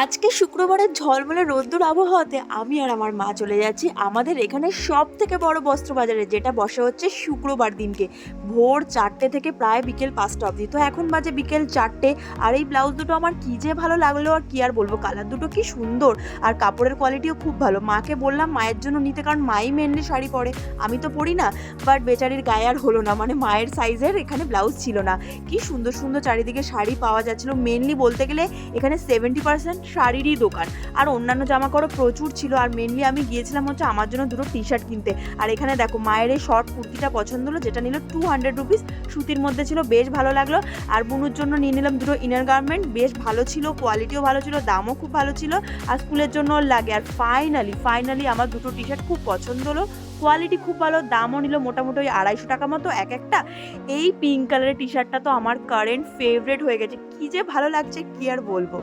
আজকে শুক্রবারের ঝলমলে রোদ্দুর আবহাওয়াতে আমি আর আমার মা চলে যাচ্ছি আমাদের এখানে সব থেকে বড় বস্ত্র বাজারে, যেটা বসে হচ্ছে শুক্রবার দিনকে ভোর 4টে থেকে প্রায় বিকেল 5টা অবধি। তো এখন বাজে বিকেল 4টে। আর এই ব্লাউজ দুটো আমার কী যে ভালো লাগলো, আর কি আর বলবো, কালার দুটো কি সুন্দর, আর কাপড়ের কোয়ালিটিও খুব ভালো। মাকে বললাম মায়ের জন্য নিতে, কারণ মাই মেনলি শাড়ি পরে, আমি তো পরি না। বাট বেচারির গায়ে আর হলো না, মানে মায়ের সাইজের এখানে ব্লাউজ ছিল না। কি সুন্দর সুন্দর চারিদিকে শাড়ি পাওয়া যাচ্ছিলো। মেনলি বলতে গেলে এখানে 70% শাড়িরই দোকান, আর অন্যান্য জামা কাপড় প্রচুর ছিল। আর মেনলি আমি গিয়েছিলাম হচ্ছে আমার জন্য দুটো টি শার্ট কিনতে। আর এখানে দেখো মায়ের এই শর্ট কুর্তিটা পছন্দ হলো, যেটা নিল 200 রুপিস, সুতির মধ্যে ছিল, বেশ ভালো লাগলো। আর বুনুর জন্য নিয়ে নিলাম দুটো ইনার গার্মেন্ট, বেশ ভালো ছিল, কোয়ালিটিও ভালো ছিল, দামও খুব ভালো ছিল, আর স্কুলের জন্য লাগে। আর ফাইনালি আমার দুটো টি শার্ট খুব পছন্দ হলো, কোয়ালিটি খুব ভালো, দামও নিল মোটামুটি ওই 250 টাকা মতো এক একটা। এই পিঙ্ক কালারের টি শার্টটা তো আমার কারেন্ট ফেভারিট হয়ে গেছে, কি যে ভালো লাগছে কি আর বলবো।